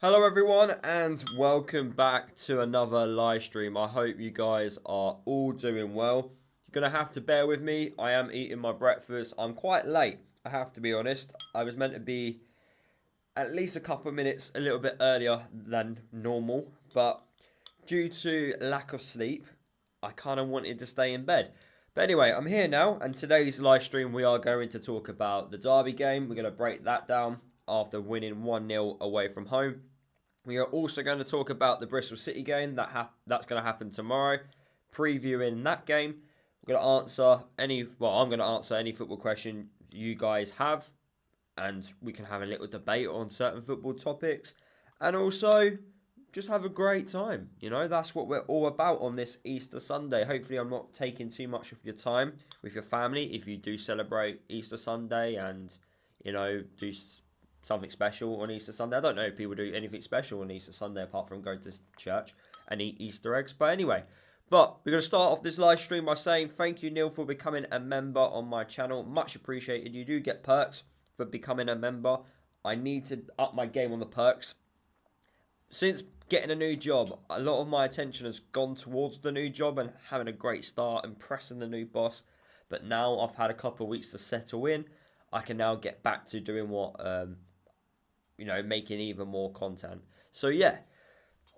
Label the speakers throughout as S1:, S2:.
S1: Hello everyone and welcome back to another live stream. I hope you guys are all doing well. You're going to have to bear with me. I am eating my breakfast. I'm quite late, I have to be honest. I was meant to be at least a couple of minutes a little bit earlier than normal, but due to lack of sleep, I kind of wanted to stay in bed. But anyway, I'm here now, and today's live stream we are going to talk about the Derby game. We're going to break that down after winning 1-0 away from home. We are also going to talk about the Bristol City game that's going to happen tomorrow, previewing that game. We're going to answer I'm going to answer any football question you guys have, and we can have a little debate on certain football topics, and also just have a great time. You know, that's what we're all about on this Easter Sunday. Hopefully, I'm not taking too much of your time with your family if you do celebrate Easter Sunday and, do something special on Easter Sunday. I don't know if people do anything special on Easter Sunday apart from going to church and eat Easter eggs. But anyway, we're going to start off this live stream by saying thank you, Neil, for becoming a member on my channel. Much appreciated. You do get perks for becoming a member. I need to up my game on the perks. Since getting a new job, a lot of my attention has gone towards the new job and having a great start, impressing the new boss. But now I've had a couple of weeks to settle in. I can now get back to doing making even more content. So yeah,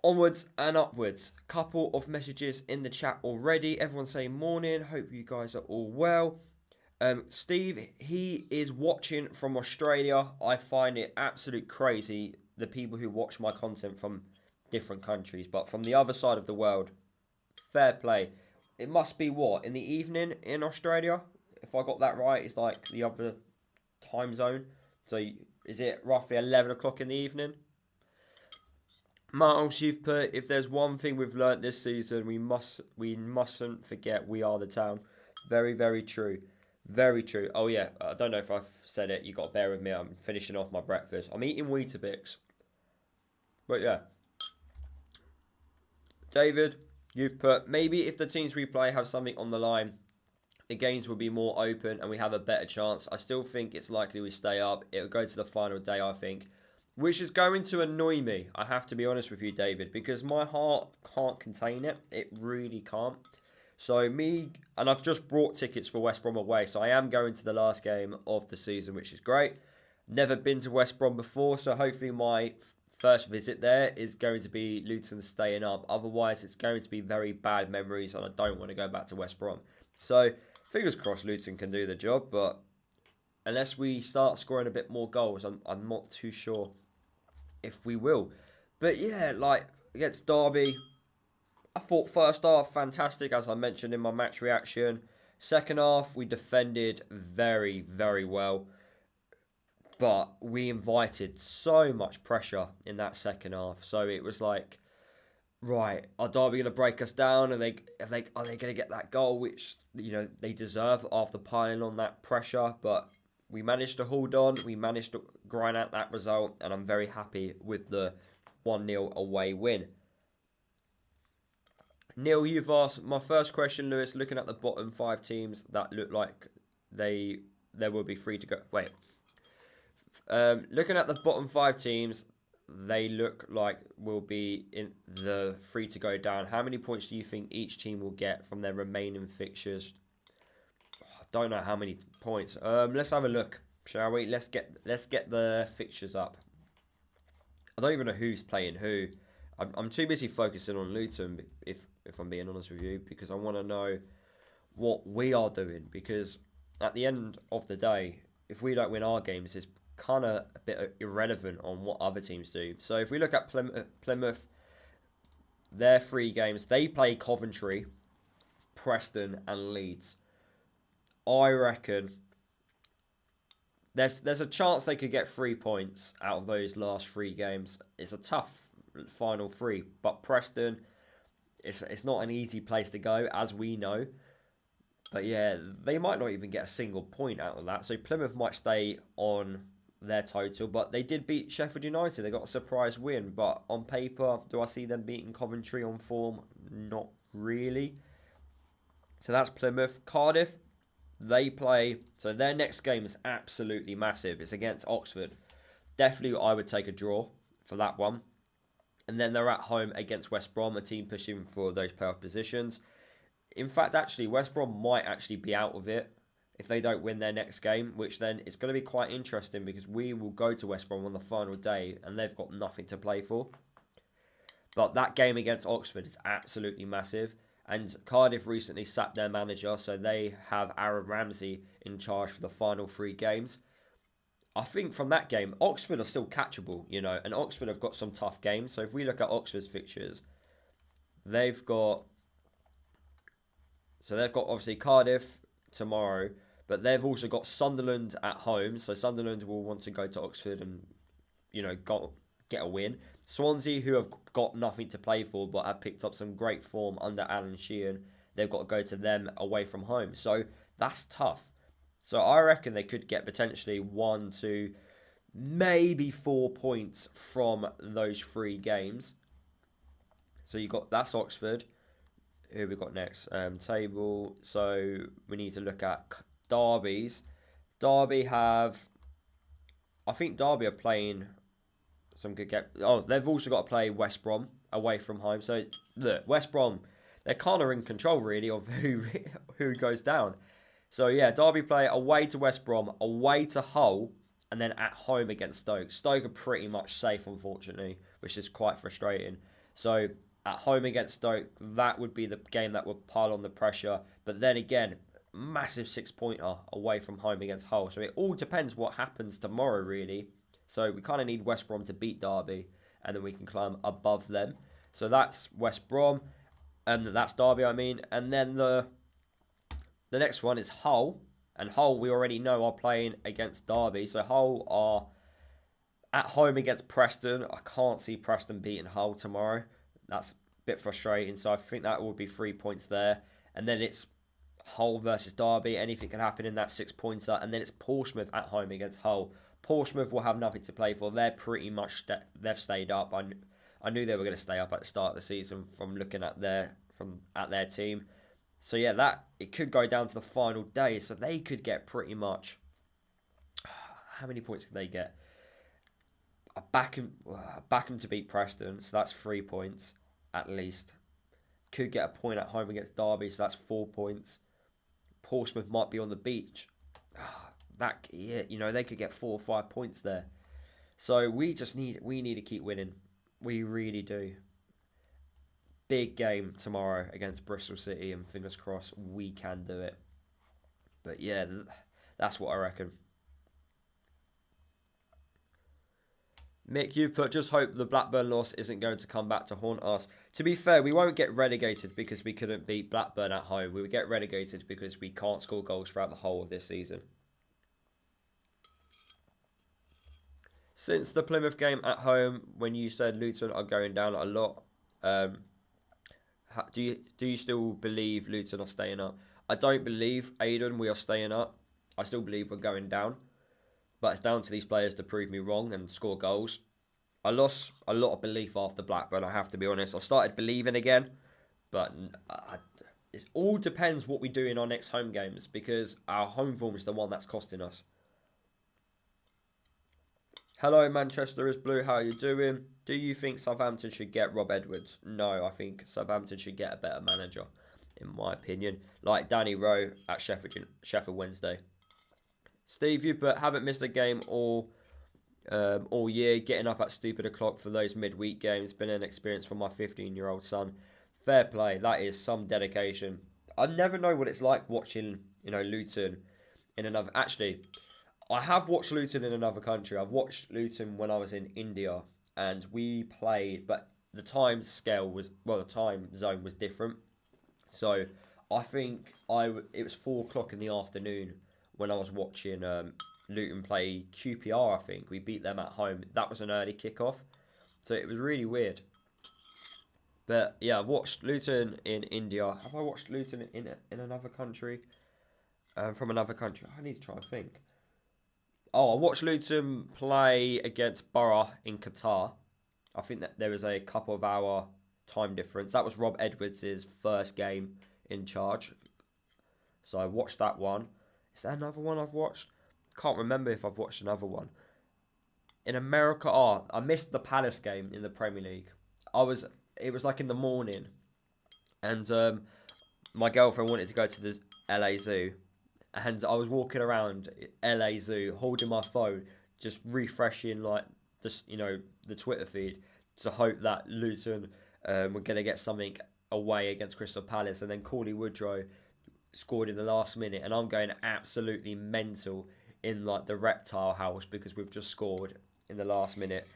S1: onwards and upwards. Couple of messages in the chat already. Everyone saying morning. Hope you guys are all well. Steve, he is watching from Australia. I find it absolute crazy, the people who watch my content from different countries, but from the other side of the world. Fair play. It must be in the evening in Australia? If I got that right, it's like the other time zone. So is it roughly 11 o'clock in the evening? Miles, you've put, if there's one thing we've learnt this season, we mustn't forget we are the town. Very, very true. Very true. Oh yeah, I don't know if I've said it. You got to bear with me. I'm finishing off my breakfast. I'm eating Weetabix. But yeah. David, you've put, maybe if the teams we play have something on the line, the games will be more open and we have a better chance. I still think it's likely we stay up. It'll go to the final day, I think. Which is going to annoy me, I have to be honest with you, David, because my heart can't contain it. It really can't. So and I've just bought tickets for West Brom away, so I am going to the last game of the season, which is great. Never been to West Brom before, so hopefully my first visit there is going to be Luton staying up. Otherwise, it's going to be very bad memories, and I don't want to go back to West Brom. So fingers crossed Luton can do the job, but unless we start scoring a bit more goals, I'm not too sure if we will. But yeah, against Derby, I thought first half fantastic, as I mentioned in my match reaction. Second half, we defended very, very well. But we invited so much pressure in that second half. So it was like, right, are Derby going to break us down? Are they going to get that goal, which they deserve after piling on that pressure? But we managed to hold on. We managed to grind out that result, and I'm very happy with the 1-0 away win. Neil, you've asked my first question, Lewis. Looking at the bottom 5 teams that look like they will be free to go. Wait. Looking at the bottom 5 teams, they look like will be in the free to go down. How many points do you think each team will get from their remaining fixtures? I don't know how many points. Let's have a look, shall we? Let's get the fixtures up. I don't even know who's playing who. I'm too busy focusing on Luton, if I'm being honest with you, because I want to know what we are doing. Because at the end of the day, if we don't win our games, it's kind of a bit irrelevant on what other teams do. So if we look at Plymouth, their 3 games, they play Coventry, Preston and Leeds. I reckon there's a chance they could get 3 points out of those last 3 games. It's a tough final 3, but Preston, it's not an easy place to go, as we know. But yeah, they might not even get a single point out of that. So Plymouth might stay on their total, but they did beat Sheffield United. They got a surprise win, but on paper, do I see them beating Coventry on form? Not really. So that's Plymouth. Cardiff, they play, so their next game is absolutely massive. It's against Oxford. Definitely I would take a draw for that one. And then they're at home against West Brom, a team pushing for those playoff positions. In fact, actually, West Brom might actually be out of it if they don't win their next game, which then it's going to be quite interesting because we will go to West Brom on the final day and they've got nothing to play for. But that game against Oxford is absolutely massive. And Cardiff recently sacked their manager, so they have Aaron Ramsey in charge for the final 3 games. I think from that game, Oxford are still catchable, you know, and Oxford have got some tough games. So if we look at Oxford's fixtures, they've got obviously Cardiff tomorrow, but they've also got Sunderland at home. So Sunderland will want to go to Oxford and, you know, get a win. Swansea, who have got nothing to play for, but have picked up some great form under Alan Sheehan, they've got to go to them away from home. So that's tough. So I reckon they could get potentially 1 to maybe 4 points from those 3 games. So that's Oxford. Who we got next? Table. So we need to look at derbies. I think Derby are playing some good game. Oh, they've also got to play West Brom away from home. So look, West Brom, they're kind of in control really of who goes down. So yeah, Derby play away to West Brom, away to Hull, and then at home against Stoke. Stoke are pretty much safe, unfortunately, which is quite frustrating. So at home against Stoke, that would be the game that would pile on the pressure. But then again, massive 6-pointer away from home against Hull. So it all depends what happens tomorrow, really. So we kind of need West Brom to beat Derby, and then we can climb above them. So that's West Brom, and that's Derby, I mean. And then the next one is Hull, and Hull we already know are playing against Derby. So Hull are at home against Preston. I can't see Preston beating Hull tomorrow. That's a bit frustrating. So I think that will be 3 points there. And then it's Hull versus Derby. Anything can happen in that 6-pointer. And then it's Portsmouth at home against Hull. Portsmouth will have nothing to play for. They're pretty much they've stayed up. I knew they were going to stay up at the start of the season from looking at their team. So yeah, it could go down to the final day. So they could get pretty much. How many points can they get? I back them to beat Preston, so that's 3 points at least. Could get a point at home against Derby, so that's 4 points. Portsmouth might be on the beach. They could get 4 or 5 points there. So we need to keep winning. We really do. Big game tomorrow against Bristol City, and fingers crossed we can do it. But yeah, that's what I reckon. Mick, you've put, just hope the Blackburn loss isn't going to come back to haunt us. To be fair, we won't get relegated because we couldn't beat Blackburn at home. We would get relegated because we can't score goals throughout the whole of this season. Since the Plymouth game at home, when you said Luton are going down a lot, do you still believe Luton are staying up? I don't believe, Aidan, we are staying up. I still believe we're going down. But it's down to these players to prove me wrong and score goals. I lost a lot of belief after Blackburn, I have to be honest. I started believing again. But it all depends what we do in our next home games, because our home form is the one that's costing us. Hello, Manchester is Blue. How are you doing? Do you think Southampton should get Rob Edwards? No, I think Southampton should get a better manager, in my opinion. Like Danny Rowe at Sheffield Wednesday. Steve, you haven't missed a game all year. Getting up at stupid o'clock for those midweek games. Been an experience for my 15-year-old son. Fair play. That is some dedication. I never know what it's like watching, Luton in another... Actually, I have watched Luton in another country. I've watched Luton when I was in India, and we played, but the time zone was different. So I think it was 4 o'clock in the afternoon when I was watching Luton play QPR, I think. We beat them at home. That was an early kickoff. So it was really weird. But yeah, I've watched Luton in India. Have I watched Luton in another country? From another country? I need to try and think. Oh, I watched Luton play against Borough in Qatar. I think that there was a couple of hour time difference. That was Rob Edwards' first game in charge. So I watched that one. Is there another one I've watched? Can't remember if I've watched another one. In America, I missed the Palace game in the Premier League. It was like in the morning, and my girlfriend wanted to go to the LA Zoo, and I was walking around LA Zoo holding my phone, just refreshing like just the Twitter feed to hope that Luton were gonna get something away against Crystal Palace, and then Cauley Woodrow scored in the last minute, and I'm going absolutely mental in like the reptile house because we've just scored in the last minute.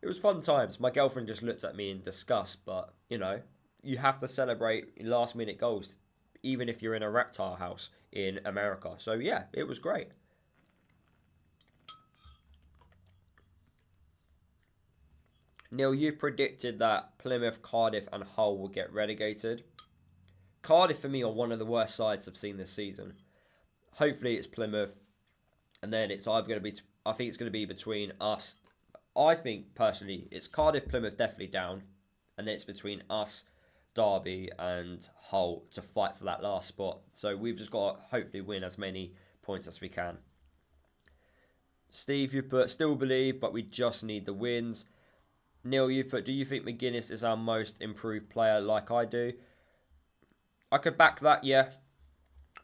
S1: It was fun times. My girlfriend just looked at me in disgust, but you have to celebrate last minute goals, even if you're in a reptile house in America. So yeah, it was great. Neil, you predicted that Plymouth, Cardiff, and Hull will get relegated. Cardiff for me are one of the worst sides I've seen this season. Hopefully it's Plymouth, and then it's either going to be. I think it's going to be between us. I think personally it's Cardiff, Plymouth definitely down, and then it's between us, Derby, and Hull to fight for that last spot. So we've just got to hopefully win as many points as we can. Steve, you put still believe, but we just need the wins. Neil, you've put, do you think McGuinness is our most improved player like I do? I could back that, yeah.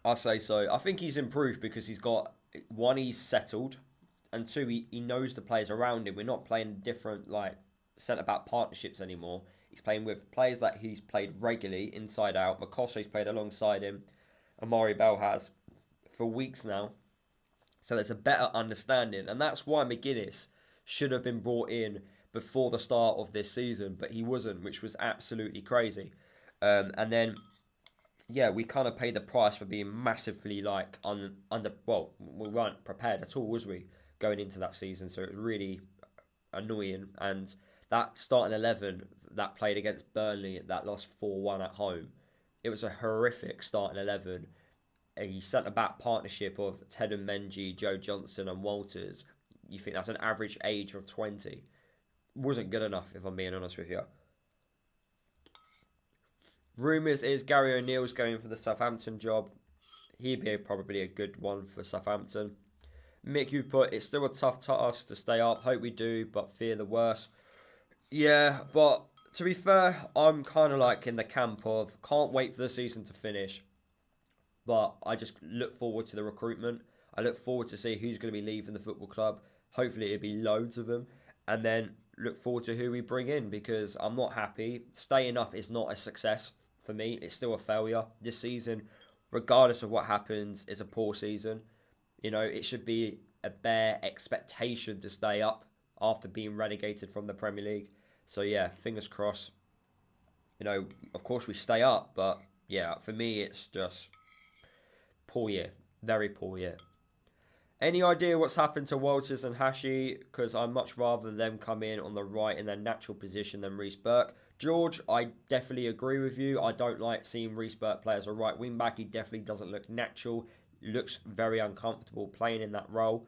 S1: I'll say so. I think he's improved because he's got, one, he's settled, and two, he knows the players around him. We're not playing different, like, centre-back partnerships anymore. He's playing with players that he's played regularly, inside out. Makosso's played alongside him. Amari Bell has for weeks now. So there's a better understanding, and that's why McGuinness should have been brought in before the start of this season, but he wasn't, which was absolutely crazy. And then, yeah, we kind of paid the price for being massively like under. Well, we weren't prepared at all, was we, going into that season? So it was really annoying. And that starting 11 that played against Burnley that lost 4-1 at home, it was a horrific starting 11. A centre-back partnership of Ted and Menji, Joe Johnson and Walters. You think that's an average age of 20. Wasn't good enough, if I'm being honest with you. Rumours is Gary O'Neill's going for the Southampton job. He'd be probably a good one for Southampton. Mick, you've put, it's still a tough task to stay up. Hope we do, but fear the worst. Yeah, but to be fair, I'm kind of like in the camp of can't wait for the season to finish. But I just look forward to the recruitment. I look forward to see who's going to be leaving the football club. Hopefully it'll be loads of them. And then look forward to who we bring in, because I'm not happy. Staying up is not a success for me. It's still a failure. This season, regardless of what happens, is a poor season. It should be a bare expectation to stay up after being relegated from the Premier League. So yeah, fingers crossed. Of course we stay up, but yeah, for me it's just poor year. Very poor year. Any idea what's happened to Walters and Hashi? Because I'd much rather them come in on the right in their natural position than Reece Burke. George, I definitely agree with you. I don't like seeing Reece Burke play as a right wing back. He definitely doesn't look natural. Looks very uncomfortable playing in that role.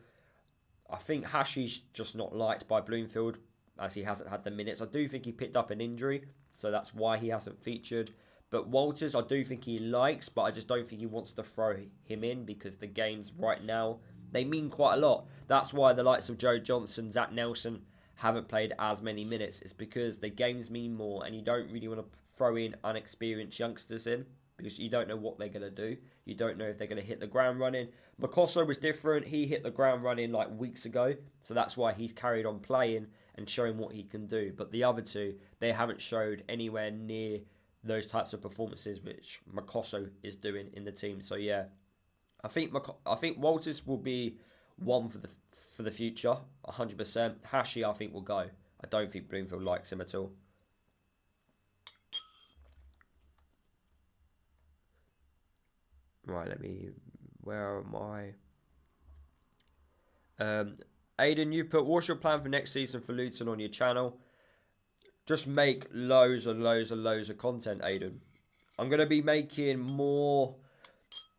S1: I think Hashi's just not liked by Bloomfield, as he hasn't had the minutes. I do think he picked up an injury, so that's why he hasn't featured. But Walters, I do think he likes, but I just don't think he wants to throw him in because the games right now, they mean quite a lot. That's why the likes of Joe Johnson, Zach Nelson haven't played as many minutes. It's because the games mean more, and you don't really want to throw in unexperienced youngsters in because you don't know what they're going to do. You don't know if they're going to hit the ground running. Makosso was different. He hit the ground running like weeks ago, so that's why he's carried on playing and showing what he can do. But the other two, they haven't showed anywhere near those types of performances which Makosso is doing in the team. So yeah, I think Walters will be one for the future, 100%. Hashi, I think, will go. I don't think Bloomfield likes him at all. Right, where am I? Aidan, you put, what's your plan for next season for Luton on your channel? Just make loads and loads and loads of content, Aidan. I'm going to be making more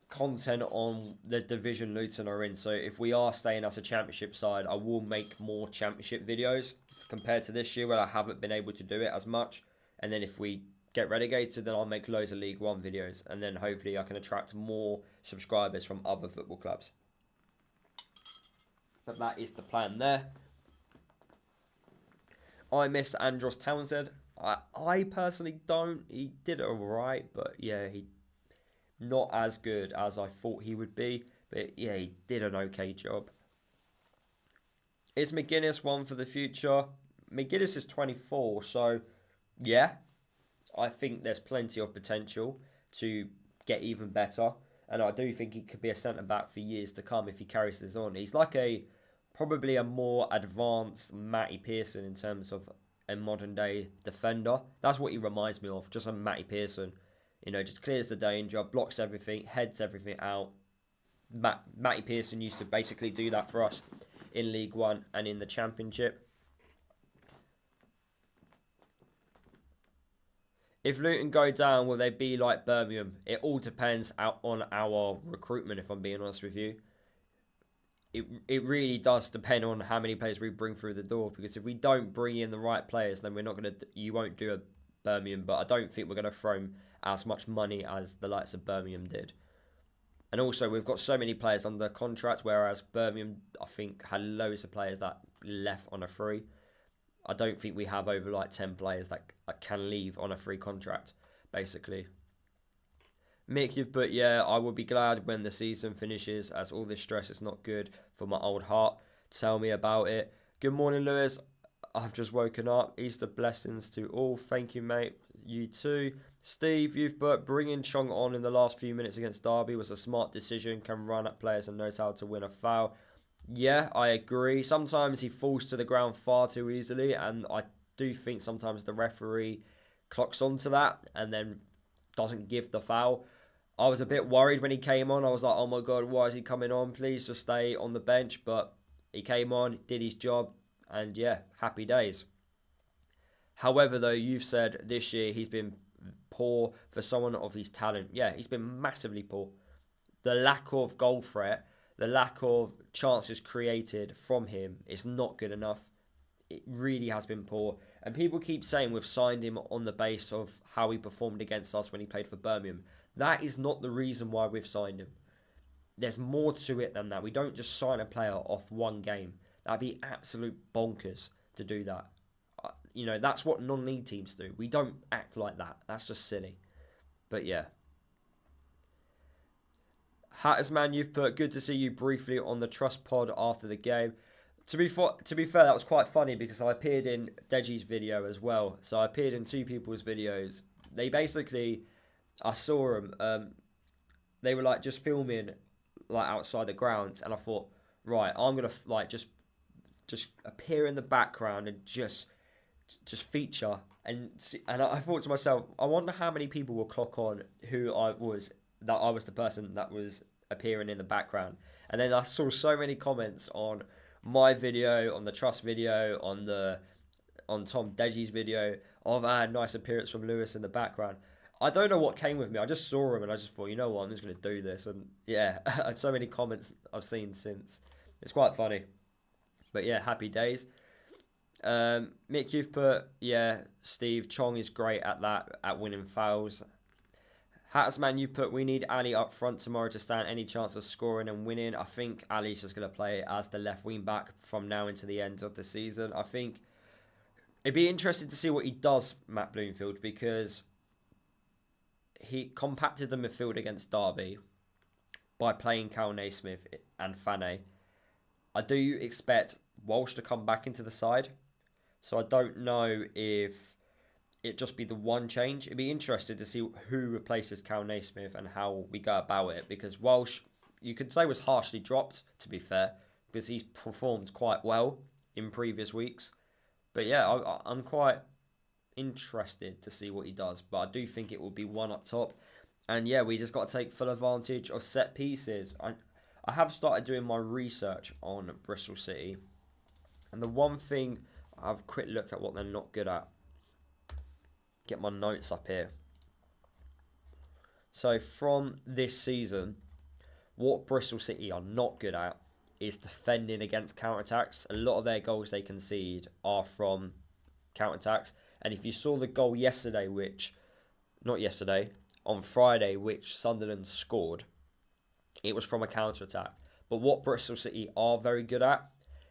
S1: content on the division Luton are in. So if we are staying as a championship side, I will make more championship videos compared to this year where I haven't been able to do it as much. And then if we get relegated, then I'll make loads of League One videos. And then hopefully I can attract more subscribers from other football clubs. But that is the plan there. I miss Andros Townsend. I personally don't. He did it alright, but yeah, he not as good as I thought he would be. But yeah, he did an okay job. Is McGuinness one for the future? McGuinness is 24, so yeah, I think there's plenty of potential to get even better. And I do think he could be a centre back for years to come if he carries this on. He's like probably a more advanced Matty Pearson in terms of a modern day defender. That's what he reminds me of, just a Matty Pearson. You know, just clears the danger, blocks everything, heads everything out. Matty Pearson used to basically do that for us in League One and in the Championship. If Luton go down, will they be like Birmingham? It all depends on our recruitment, if I'm being honest with you. It really does depend on how many players we bring through the door. Because if we don't bring in the right players, then we're not going to. You won't do a Birmingham, but I don't think we're going to throw as much money as the likes of Birmingham did. And also, we've got so many players under contract, whereas Birmingham, I think, had loads of players that left on a free. I don't think we have over like 10 players that can leave on a free contract, basically. Mick, you've put, yeah, I will be glad when the season finishes, as all this stress is not good for my old heart. Tell me about it. Good morning, Lewis. I've just woken up. Easter blessings to all. Thank you, mate. You too. Steve, you've put, bringing Chong on in the last few minutes against Derby was a smart decision. Can run at players and knows how to win a foul. Yeah, I agree. Sometimes he falls to the ground far too easily, and I do think sometimes the referee clocks onto that and then doesn't give the foul. I was a bit worried when he came on. I was like, oh my God, why is he coming on? Please just stay on the bench. But he came on, did his job, and yeah, happy days. However, though, you've said this year he's been poor for someone of his talent. Yeah, he's been massively poor. The lack of goal threat, the lack of chances created from him is not good enough. It really has been poor. And people keep saying we've signed him on the base of how he performed against us when he played for Birmingham. That is not the reason why we've signed him. There's more to it than that. We don't just sign a player off one game. That'd be absolute bonkers to do that. You know, that's what non-league teams do. We don't act like that. That's just silly. But yeah. Hatters man, you've put, good to see you briefly on the Trust Pod after the game. To be fair, that was quite funny because I appeared in Deji's video as well. So I appeared in two people's videos. They basically, I saw them. They were like just filming like outside the grounds, and I thought, right, I'm gonna like just appear in the background and just feature. And I thought to myself, I wonder how many people will clock on who I was the person that was appearing in the background. And then I saw so many comments on my video, on the Trust video, on Tom Deji's video of a nice appearance from Lewis in the background. I don't know what came with me. I just saw him and I just thought, you know what, I'm just going to do this. And yeah, so many comments I've seen since. It's quite funny. But yeah, happy days. Mick, you've put, yeah, Steve, Chong is great at that, at winning fouls. Hattersman, you put, we need Ali up front tomorrow to stand any chance of scoring and winning. I think Ali's just going to play as the left wing back from now into the end of the season. I think it'd be interesting to see what he does, Matt Bloomfield, because he compacted the midfield against Derby by playing Cal Naismith and Fane. I do expect Walsh to come back into the side. So I don't know if it just be the one change. It'd be interesting to see who replaces Cal Naismith and how we go about it. Because Walsh, you could say, was harshly dropped, to be fair, because he's performed quite well in previous weeks. But yeah, I'm quite interested to see what he does. But I do think it will be one up top. And yeah, we just got to take full advantage of set pieces. I have started doing my research on Bristol City. And the one thing, I have a quick look at what they're not good at. Get my notes up here. So from this season, what Bristol City are not good at is defending against counter-attacks. A lot of their goals they concede are from counter-attacks. And if you saw the goal yesterday, on Friday, which Sunderland scored, it was from a counter-attack. But what Bristol City are very good at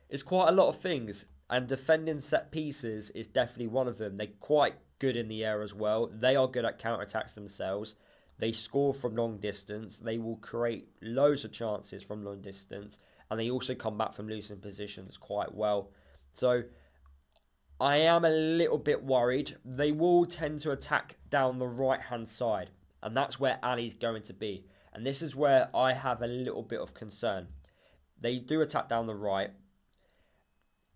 S1: is quite a lot of things. And defending set pieces is definitely one of them. They're quite good in the air as well. They are good at counter-attacks themselves. They score from long distance. They will create loads of chances from long distance. And they also come back from losing positions quite well. So I am a little bit worried. They will tend to attack down the right-hand side. And that's where Ali's going to be. And this is where I have a little bit of concern. They do attack down the right.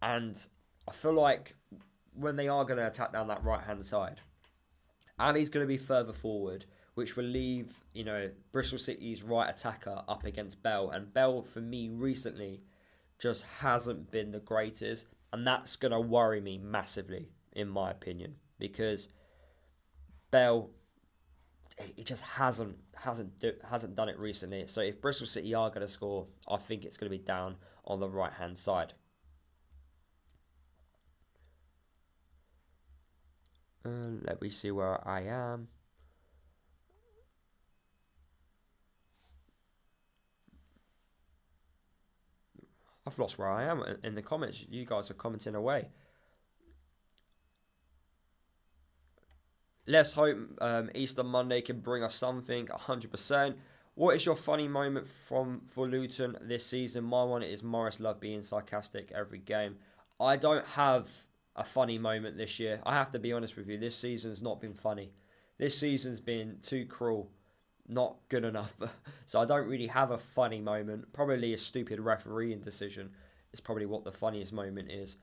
S1: And I feel like when they are going to attack down that right-hand side, Ali's going to be further forward, which will leave, Bristol City's right attacker up against Bell. And Bell, for me, recently, just hasn't been the greatest. And that's going to worry me massively, in my opinion. Because Bell, he just hasn't done it recently. So if Bristol City are going to score, I think it's going to be down on the right-hand side. Let me see where I am. I've lost where I am in the comments. You guys are commenting away. Let's hope Easter Monday can bring us something, 100%. What is your funny moment for Luton this season? My one is Morris Love being sarcastic every game. I don't have a funny moment this year. I have to be honest with you. This season's not been funny. This season's been too cruel. Not good enough. So I don't really have a funny moment. Probably a stupid refereeing decision is probably what the funniest moment is.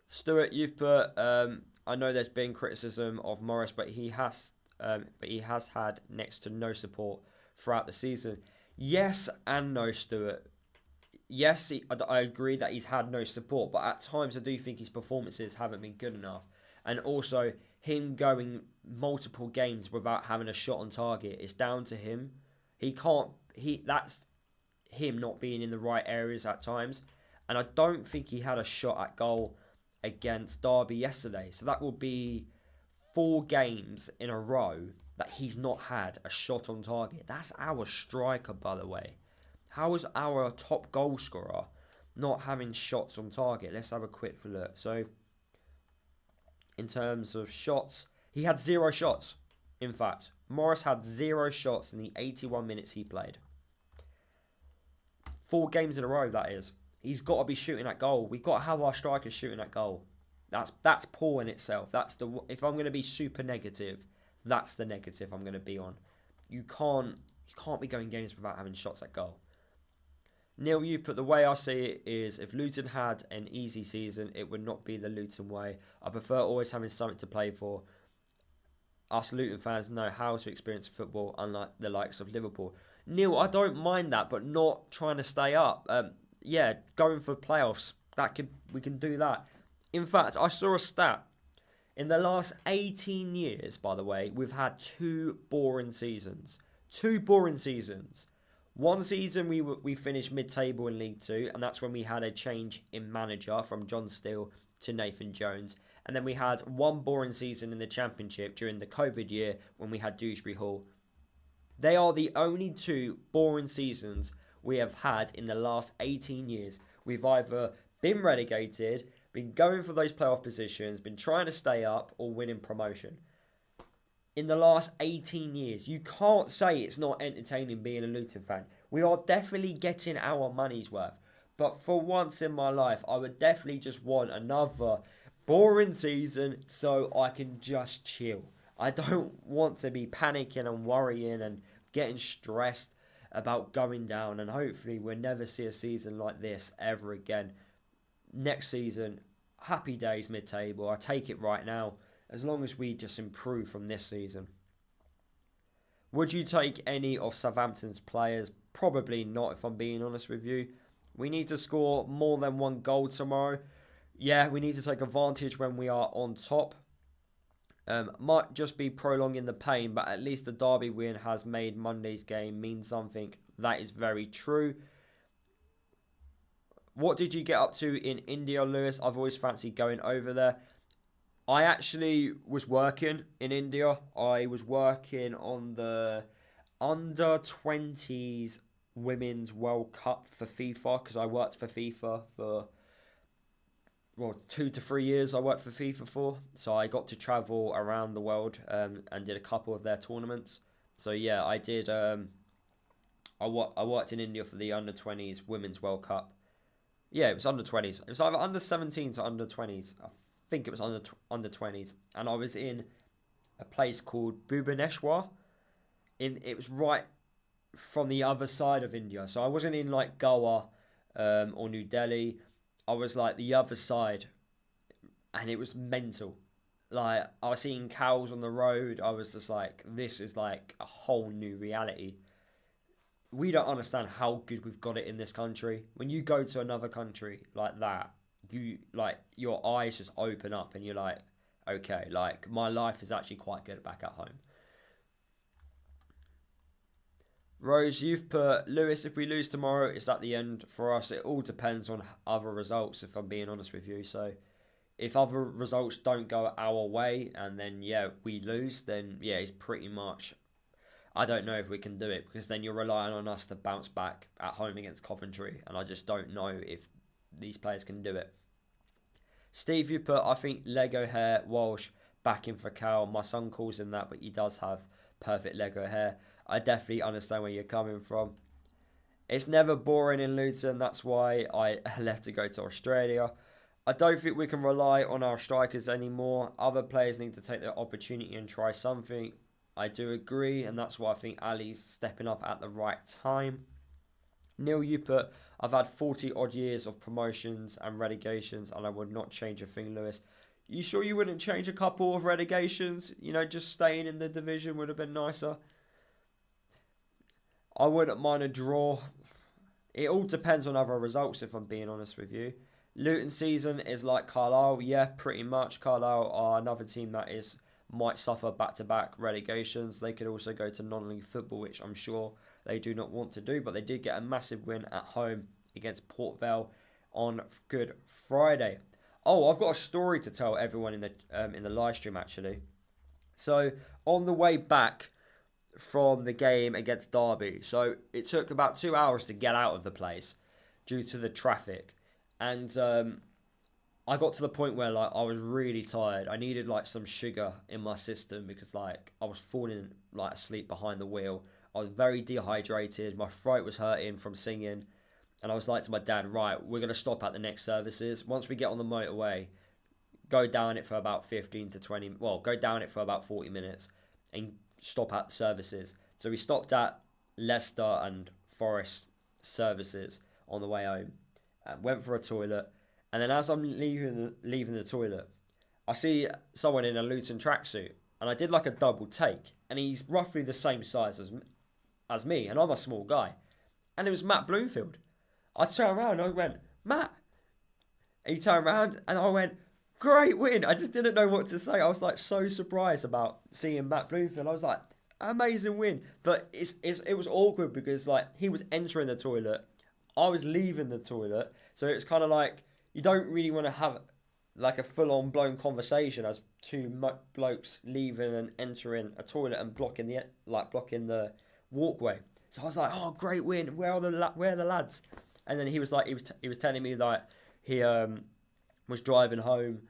S1: Stuart, you've put, I know there's been criticism of Morris, but he has had next to no support throughout the season. Yes and no, Stuart. Yes, I agree that he's had no support, but at times I do think his performances haven't been good enough. And also, him going multiple games without having a shot on target is down to him. That's him not being in the right areas at times. And I don't think he had a shot at goal against Derby yesterday. So that will be 4 games in a row that he's not had a shot on target. That's our striker, by the way. How is our top goal scorer not having shots on target? Let's have a quick look. So, in terms of shots, he had 0 shots. In fact, Morris had 0 shots in the 81 minutes he played. 4 games in a row, that is. He's got to be shooting at goal. We've got to have our strikers shooting at goal. That's poor in itself. If I'm going to be super negative, that's the negative I'm going to be on. You can't be going games without having shots at goal. Neil, you've put, the way I see it is, if Luton had an easy season, it would not be the Luton way. I prefer always having something to play for. Us Luton fans know how to experience football, unlike the likes of Liverpool. Neil, I don't mind that, but not trying to stay up. Going for playoffs, we can do that. In fact, I saw a stat. In the last 18 years, by the way, we've had 2 boring seasons. 2 boring seasons. One season we finished mid-table in League 2, and that's when we had a change in manager from John Steele to Nathan Jones. And then we had one boring season in the Championship during the COVID year when we had Dewsbury Hall. They are the only 2 boring seasons we have had in the last 18 years. We've either been relegated, been going for those playoff positions, been trying to stay up, or winning promotion. In the last 18 years. You can't say it's not entertaining being a Luton fan. We are definitely getting our money's worth. But for once in my life, I would definitely just want another boring season so I can just chill. I don't want to be panicking and worrying and getting stressed about going down. And hopefully we'll never see a season like this ever again. Next season, happy days mid-table. I take it right now. As long as we just improve from this season. Would you take any of Southampton's players? Probably not, if I'm being honest with you. We need to score more than 1 goal tomorrow. Yeah, we need to take advantage when we are on top. Might just be prolonging the pain, but at least the Derby win has made Monday's game mean something. That is very true. What did you get up to in India, Lewis? I've always fancied going over there. I actually was working in India. I was working on the under-20s Women's World Cup for FIFA, because I worked for FIFA for well, 2 to 3 years I worked for FIFA for. So I got to travel around the world and did a couple of their tournaments. So yeah, I did. I worked in India for the under-20s Women's World Cup. Yeah, it was under-20s. It was either under-17s or under-20s. I think it was under-20s. And I was in a place called Bhubaneswar. It was right from the other side of India. So I wasn't in like Goa or New Delhi. I was like the other side. And it was mental. Like, I was seeing cows on the road. I was just like, this is like a whole new reality. We don't understand how good we've got it in this country. When you go to another country like that, you like your eyes just open up and you're like, okay, like my life is actually quite good back at home. Rose, you've put, Lewis, if we lose tomorrow, is that the end for us? It all depends on other results, if I'm being honest with you. So if other results don't go our way and then, yeah, we lose, then, yeah, it's pretty much, I don't know if we can do it, because then you're relying on us to bounce back at home against Coventry, and I just don't know if these players can do it. Steve, you put, I think Lego hair, Walsh, backing for Cal. My son calls him that, but he does have perfect Lego hair. I definitely understand where you're coming from. It's never boring in Luton. That's why I left to go to Australia. I don't think we can rely on our strikers anymore. Other players need to take their opportunity and try something. I do agree, and that's why I think Ali's stepping up at the right time. Neil, you put, I've had 40 odd years of promotions and relegations, and I would not change a thing, Lewis. You sure you wouldn't change a couple of relegations? You know, just staying in the division would have been nicer. I wouldn't mind a draw. It all depends on other results, if I'm being honest with you. Luton season is like Carlisle. Yeah, pretty much. Carlisle are another team that might suffer back-to-back relegations. They could also go to non-league football, which I'm sure they do not want to do. But they did get a massive win at home against Port Vale on Good Friday. Oh, I've got a story to tell everyone in the live stream, actually. So, on the way back from the game against Derby, so it took about 2 hours to get out of the place due to the traffic. And I got to the point where like I was really tired. I needed like some sugar in my system because like I was falling like asleep behind the wheel. I was very dehydrated. My throat was hurting from singing. And I was like to my dad, right, we're going to stop at the next services. Once we get on the motorway, go down it for about 15 to 20, well, go down it for about 40 minutes and stop at the services. So we stopped at Leicester and Forest services on the way home. Went for a toilet. And then as I'm leaving the toilet, I see someone in a Luton tracksuit. And I did like a double take. And he's roughly the same size as me. And I'm a small guy. And it was Matt Bloomfield. I turned around and I went, Matt. And he turned around and I went, great win. I just didn't know what to say. I was like so surprised about seeing Matt Bloomfield. I was like, amazing win. But it was awkward because like he was entering the toilet. I was leaving the toilet. So it's kind of like you don't really want to have like a full-on blown conversation as two blokes leaving and entering a toilet and blocking the walkway. So I was like, oh, great win. Where are the lads? And then he was like, he was telling me that he was driving home,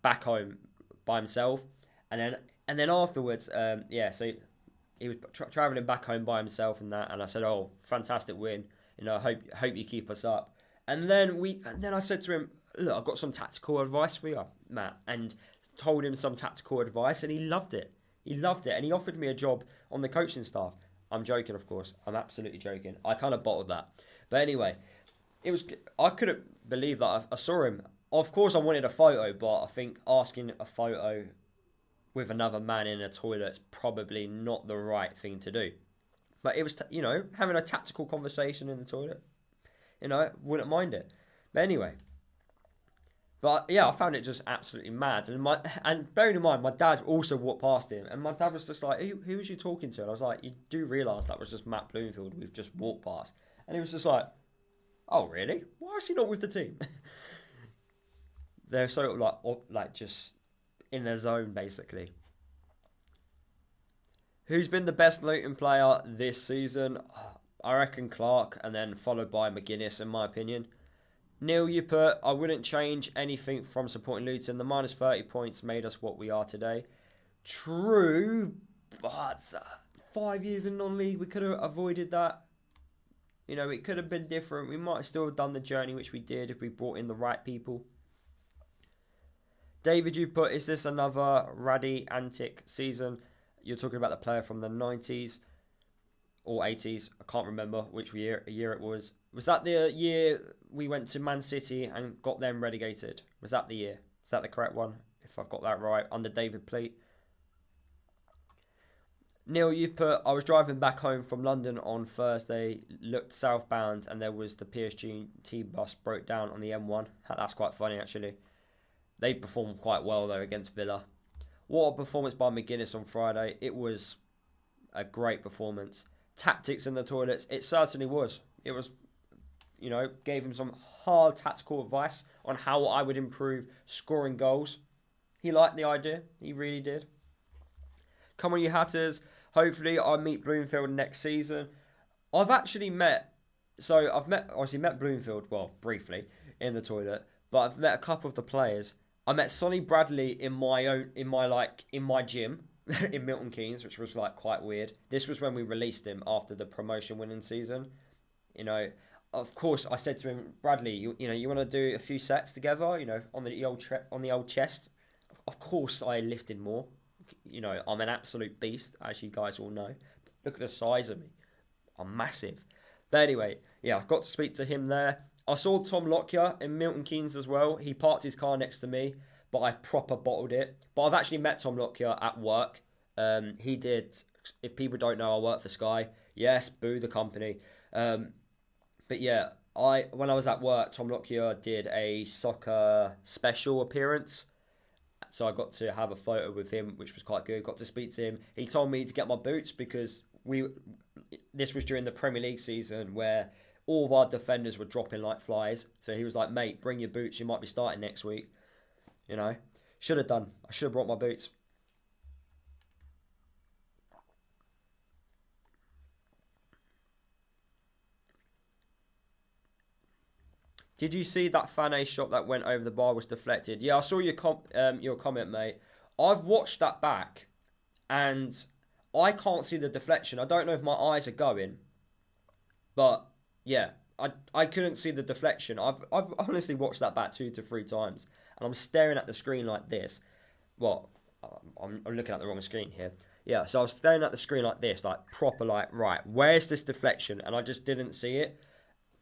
S1: back home by himself, and then afterwards, so he was traveling back home by himself and that. And I said, oh, fantastic win. You know, I hope you keep us up. And then I said to him, look, I've got some tactical advice for you, Matt, and told him some tactical advice, and he loved it. He loved it, and he offered me a job on the coaching staff. I'm joking, of course. I'm absolutely joking. I kind of bottled that. But anyway, I couldn't believe that I saw him. Of course, I wanted a photo, but I think asking a photo with another man in a toilet is probably not the right thing to do. But it was, having a tactical conversation in the toilet. Wouldn't mind it. But anyway. But yeah, I found it just absolutely mad. And bearing in mind, my dad also walked past him. And my dad was just like, who was you talking to? And I was like, you do realise that was just Matt Bloomfield we've just walked past. And he was just like, oh, really? Why is he not with the team? They're sort of like just in their zone, basically. Who's been the best Luton player this season? I reckon Clark, and then followed by McGuinness, in my opinion. Neil, you put, I wouldn't change anything from supporting Luton. The minus 30 points made us what we are today. True, but 5 years in non-league, we could have avoided that. You know, it could have been different. We might have still done the journey which we did if we brought in the right people. David, you put, is this another Raddy antic season? You're talking about the player from the 90s or 80s. I can't remember which year it was. Was that the year we went to Man City and got them relegated? Was that the year? Is that the correct one? If I've got that right, under David Pleat. Neil, you've put, I was driving back home from London on Thursday, looked southbound, and there was the PSG bus broke down on the M1. That's quite funny, actually. They performed quite well, though, against Villa. What a performance by McGuinness on Friday. It was a great performance. Tactics in the toilets, it certainly was. It was, you know, gave him some hard tactical advice on how I would improve scoring goals. He liked the idea. He really did. Come on, you Hatters. Hopefully, I'll meet Bloomfield next season. I've actually obviously met Bloomfield, well, briefly, in the toilet, but I've met a couple of the players. I met Sonny Bradley in my gym in Milton Keynes, which was like quite weird. This was when we released him after the promotion winning season. You know, of course, I said to him, Bradley, you want to do a few sets together, you know, on the old chest. Of course, I lifted more. You know, I'm an absolute beast, as you guys all know. Look at the size of me. I'm massive. But anyway, yeah, I got to speak to him there. I saw Tom Lockyer in Milton Keynes as well. He parked his car next to me, but I proper bottled it. But I've actually met Tom Lockyer at work. He did, if people don't know, I work for Sky. Yes, boo the company. But yeah, when I was at work, Tom Lockyer did a soccer special appearance. So I got to have a photo with him, which was quite good. Got to speak to him. He told me to get my boots because this was during the Premier League season where all of our defenders were dropping like flies. So he was like, mate, bring your boots. You might be starting next week. You know, should have done. I should have brought my boots. Did you see that Fane shot that went over the bar was deflected? Yeah, I saw your comment, mate. I've watched that back, and I can't see the deflection. I don't know if my eyes are going, but yeah, I couldn't see the deflection. I've honestly watched that back 2 to 3 times, and I'm staring at the screen like this. Well, I'm looking at the wrong screen here. Yeah, so I was staring at the screen like this, like proper, like, right, where's this deflection? And I just didn't see it.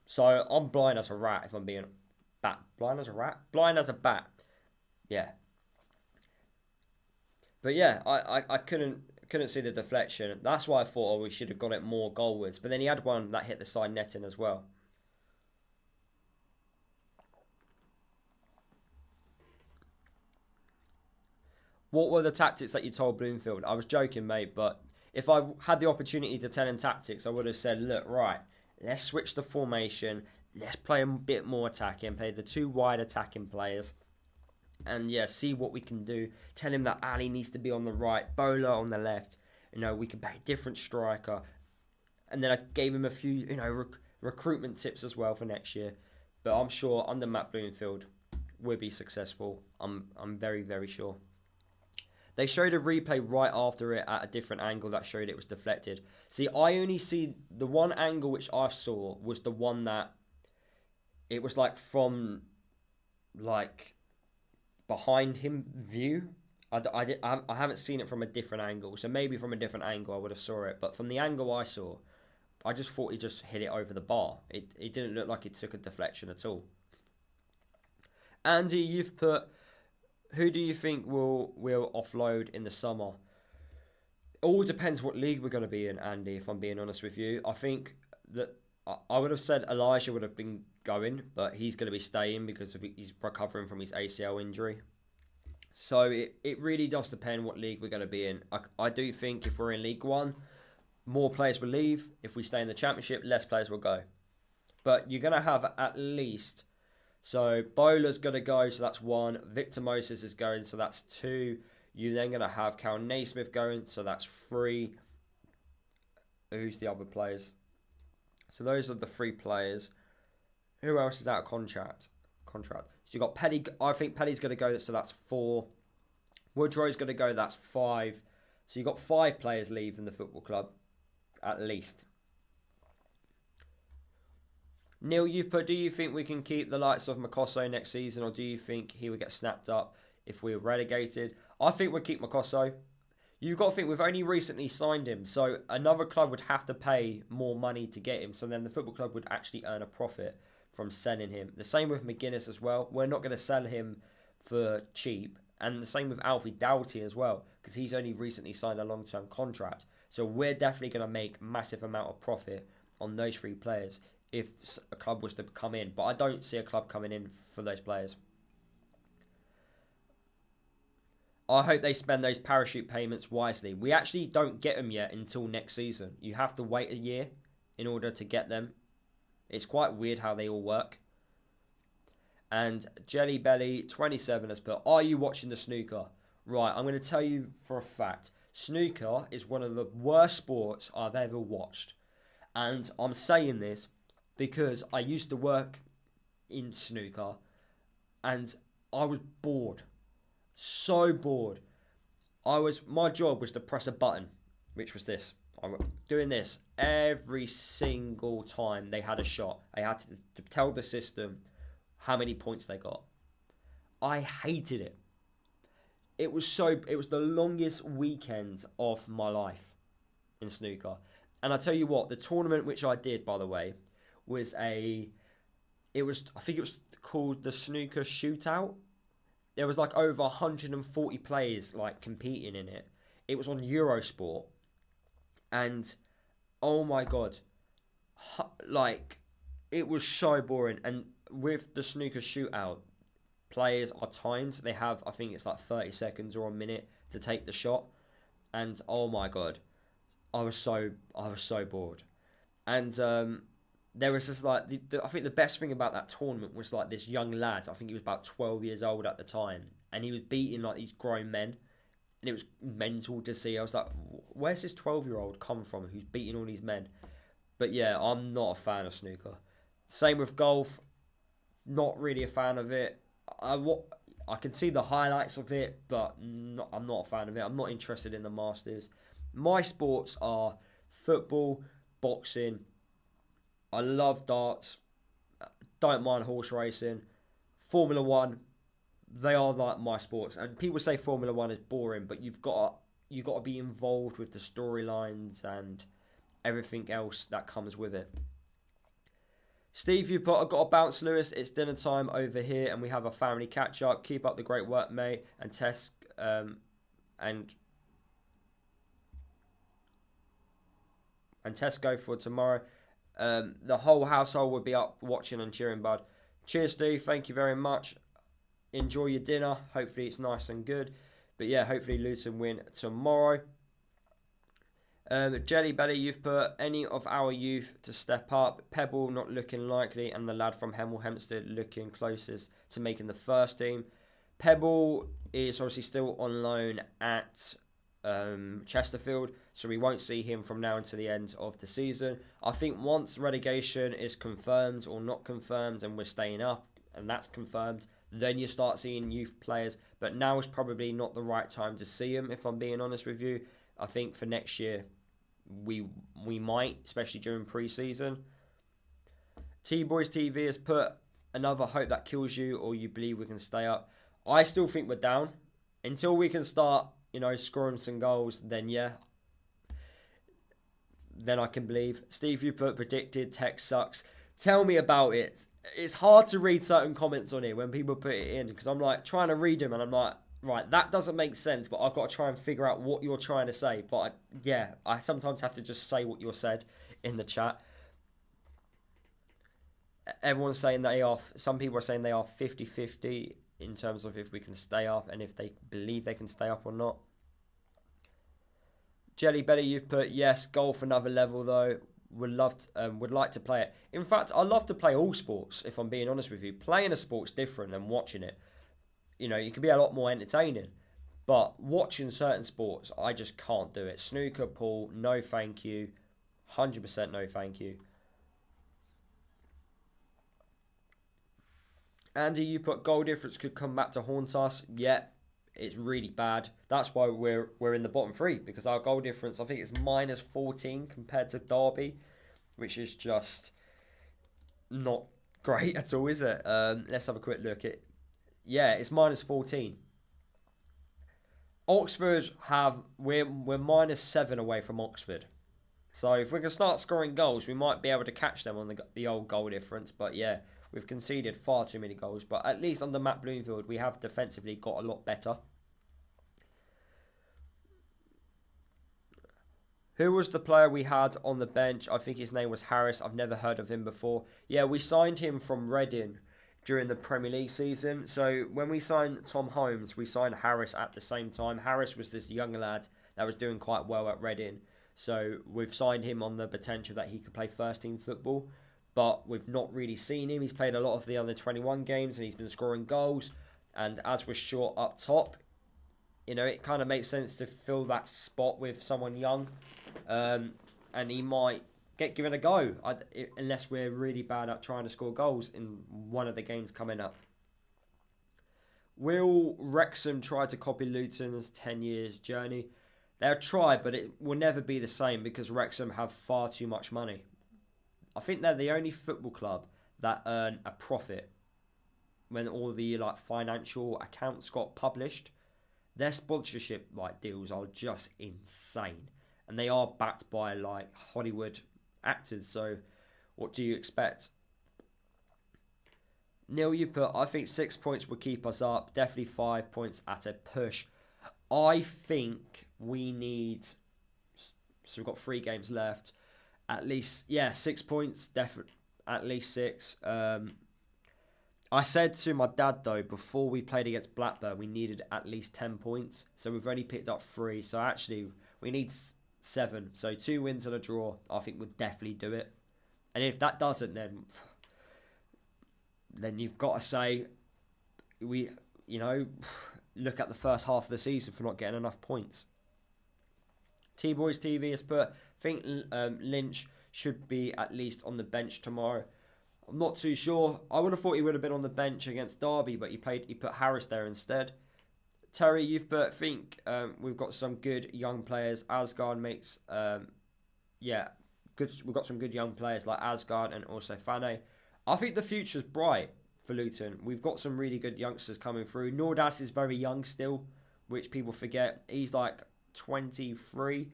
S1: So I'm blind as a rat, if I'm being blind as a rat, blind as a bat. Yeah. But yeah, I couldn't see the deflection. That's why I thought we should have got it more goalwards. But then he had one that hit the side netting as well. What were the tactics that you told Bloomfield? I was joking, mate, but if I had the opportunity to tell him tactics, I would have said, look, right, let's switch the formation. Let's play a bit more attacking. Play the 2 wide attacking players. And yeah, see what we can do. Tell him that Ali needs to be on the right. Bola on the left. You know, we can play a different striker. And then I gave him a few, you know, recruitment tips as well for next year. But I'm sure under Matt Bloomfield, we'll be successful. I'm very, very sure. They showed a replay right after it at a different angle that showed it was deflected. See, I only see the one angle which I saw was the one that it was like from like behind him view. I haven't seen it from a different angle. So maybe from a different angle I would have saw it. But from the angle I saw, I just thought he just hit it over the bar. It didn't look like it took a deflection at all. Andy, you've put... Who do you think will offload in the summer? It all depends what league we're going to be in, Andy, if I'm being honest with you. I think that I would have said Elijah would have been going, but he's going to be staying because he's recovering from his ACL injury. So it really does depend what league we're going to be in. I do think if we're in League One, more players will leave. If we stay in the Championship, less players will go. But you're going to have at least... So, Bowler's going to go, so that's 1. Victor Moses is going, so that's 2. You're then going to have Cal Naismith going, so that's 3. Who's the other players? So, those are the 3 players. Who else is out of contract. So you got Petty. I think Petty's going to go. So that's 4. Woodrow's going to go. That's 5. So you got 5 players leaving the football club, at least. Neil, you've put, do you think we can keep the likes of Makosso next season, or do you think he would get snapped up if we were relegated? I think we'll keep Makosso. You've got to think, we've only recently signed him, so another club would have to pay more money to get him, so then the football club would actually earn a profit from selling him. The same with McGuinness as well. We're not going to sell him for cheap, and the same with Alfie Doughty as well, because he's only recently signed a long-term contract. So we're definitely going to make massive amount of profit on those 3 players if a club was to come in. But I don't see a club coming in for those players. I hope they spend those parachute payments wisely. We actually don't get them yet until next season. You have to wait a year in order to get them. It's quite weird how they all work. And Jelly Belly 27 has put, are you watching the snooker? Right, I'm going to tell you for a fact. Snooker is one of the worst sports I've ever watched. And I'm saying this because I used to work in snooker and I was bored. So bored. My job was to press a button, which was this. I was doing this every single time they had a shot. I had to tell the system how many points they got. I hated it. It was the longest weekend of my life in snooker. And I tell you what, the tournament which I did, by the way, I think it was called the Snooker Shootout. There was like over 140 players like competing in it. It was on Eurosport. And oh my god, like it was so boring. And with the Snooker Shootout, players are timed. They have, I think it's like 30 seconds or a minute to take the shot. And oh my god, I was so bored. And there was just like I think the best thing about that tournament was like this young lad. I think he was about 12 years old at the time, and he was beating like these grown men, and it was mental to see. I was like, where's this 12-year-old come from who's beating all these men? But yeah, I'm not a fan of snooker. Same with golf. Not really a fan of it. I can see the highlights of it, but I'm not a fan of it. I'm not interested in the Masters. My sports are football, boxing. I love darts. Don't mind horse racing. Formula 1. They are like my sports. And people say Formula 1 is boring, but you've got to be involved with the storylines and everything else that comes with it. Steve, I've got to bounce, Lewis. It's dinner time over here, and we have a family catch up. Keep up the great work, mate. And Tess and Tesco for tomorrow. The whole household will be up watching and cheering, bud. Cheers, Steve. Thank you very much. Enjoy your dinner. Hopefully it's nice and good. But yeah, hopefully Luton win tomorrow. Jelly Belly, you've put any of our youth to step up. Pebble not looking likely, and the lad from Hemel Hempstead looking closest to making the first team. Pebble is obviously still on loan at Chesterfield, so we won't see him from now until the end of the season. I think once relegation is confirmed or not confirmed and we're staying up and that's confirmed, then you start seeing youth players. But now is probably not the right time to see them, if I'm being honest with you. I think for next year we might, especially during pre-season. T-Boys TV has put another hope that kills you, or you believe we can stay up. I still think we're down. Until we can start, scoring some goals, then yeah. Then I can believe. Steve, you put predicted tech sucks. Tell me about it. It's hard to read certain comments on it when people put it in, because I'm like trying to read them and I'm like, right, that doesn't make sense, but I've got to try and figure out what you're trying to say. But I sometimes have to just say what you said in the chat. Everyone's saying some people are saying they are 50-50 in terms of if we can stay up and if they believe they can stay up or not. Jelly Belly, you've put yes, golf another level though. Would like to play it. In fact, I love to play all sports, if I'm being honest with you. Playing a sport's different than watching it. It can be a lot more entertaining. But watching certain sports, I just can't do it. Snooker, pool, no thank you. 100% no thank you. Andy, you put goal difference could come back to haunt us. Yeah, it's really bad. That's why we're in the bottom three, because our goal difference, I think it's minus 14 compared to Derby, which is just not great at all, is it? Let's have a quick look. It's minus 14. Oxford we're minus 7 away from Oxford. So if we can start scoring goals, we might be able to catch them on the old goal difference. But yeah, we've conceded far too many goals. But at least under Matt Bloomfield, we have defensively got a lot better. Who was the player we had on the bench? I think his name was Harris. I've never heard of him before. Yeah, we signed him from Reading during the Premier League season. So when we signed Tom Holmes, we signed Harris at the same time. Harris was this young lad that was doing quite well at Reading. So we've signed him on the potential that he could play first team football. But we've not really seen him. He's played a lot of the under 21 games and he's been scoring goals. And as we're short up top, it kind of makes sense to fill that spot with someone young. And he might get given a go, unless we're really bad at trying to score goals in one of the games coming up. Will Wrexham try to copy Luton's 10 years journey? They'll try, but it will never be the same because Wrexham have far too much money. I think they're the only football club that earn a profit when all the financial accounts got published. Their sponsorship deals are just insane. And they are backed by Hollywood actors. So what do you expect? Neil, you put, I think 6 points would keep us up. Definitely 5 points at a push. I think we need, so we've got 3 games left. At least, 6 points. Definitely, at least 6. I said to my dad, though, before we played against Blackburn, we needed at least 10 points. So we've only picked up 3. So actually, we need 7. So 2 wins and a draw, I think would definitely do it. And if that doesn't, then you've got to say, look at the first half of the season for not getting enough points. T-Boys TV has put, I think Lynch should be at least on the bench tomorrow. I'm not too sure. I would have thought he would have been on the bench against Derby, but he put Harris there instead. Terry, you've put, think we've got some good young players. Asgard makes, good. We've got some good young players like Asgard and also Fane. I think the future's bright for Luton. We've got some really good youngsters coming through. Nordas is very young still, which people forget. He's 23.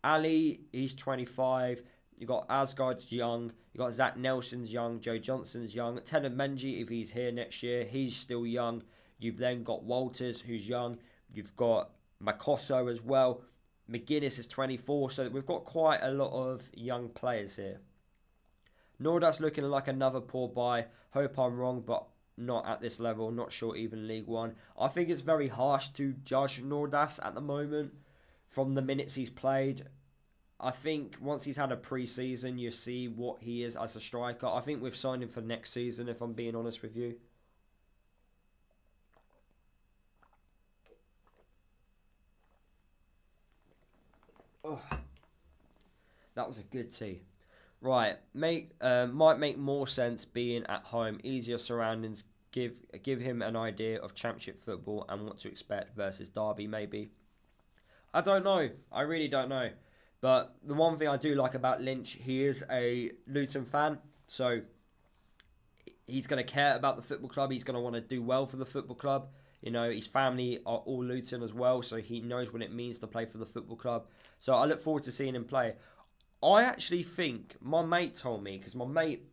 S1: Ali, he's 25. You got Asgard's young. You got Zach Nelson's young. Joe Johnson's young. Tenan Menji, if he's here next year, he's still young. You've then got Walters, who's young. You've got Makosso as well. McGuinness is 24. So we've got quite a lot of young players here. Nordas looking like another poor buy. Hope I'm wrong, but not at this level. Not sure even League One. I think it's very harsh to judge Nordas at the moment from the minutes he's played. I think once he's had a pre-season, you see what he is as a striker. I think we've signed him for next season, if I'm being honest with you. Oh, that was a good tea. Right, might make more sense being at home, easier surroundings, give him an idea of Championship football and what to expect versus Derby maybe. I don't know. I really don't know. But the one thing I do like about Lynch, he is a Luton fan, so he's going to care about the football club. He's going to want to do well for the football club. His family are all Luton as well, so he knows what it means to play for the football club. So I look forward to seeing him play. I actually think, my mate told me, because my mate,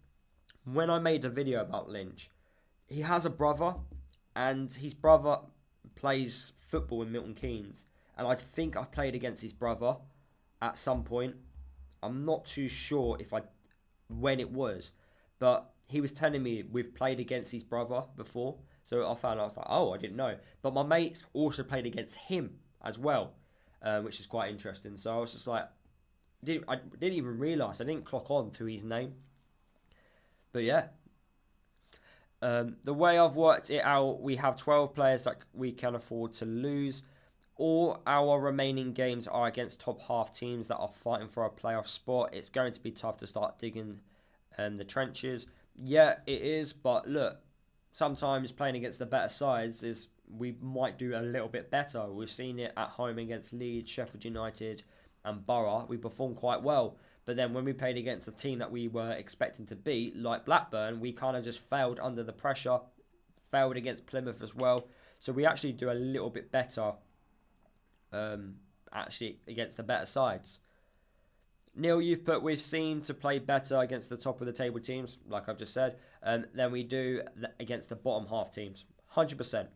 S1: when I made a video about Lynch, he has a brother, and his brother plays football in Milton Keynes. And I think I played against his brother at some point. I'm not too sure when it was, but he was telling me we've played against his brother before. So I found out, I was like, oh, I didn't know. But my mates also played against him as well, which is quite interesting. So I was just like, I didn't even realise. I didn't clock on to his name. But yeah. The way I've worked it out, we have 12 players that we can afford to lose. All our remaining games are against top half teams that are fighting for a playoff spot. It's going to be tough to start digging the trenches. Yeah, it is. But look, sometimes playing against the better sides is we might do a little bit better. We've seen it at home against Leeds, Sheffield United and Borough. We performed quite well. But then when we played against a team that we were expecting to beat, like Blackburn, we kind of just failed under the pressure. Failed against Plymouth as well. So we actually do a little bit better actually against the better sides. Neil, you've put, we've seemed to play better against the top of the table teams, like I've just said, than we do against the bottom half teams. 100%.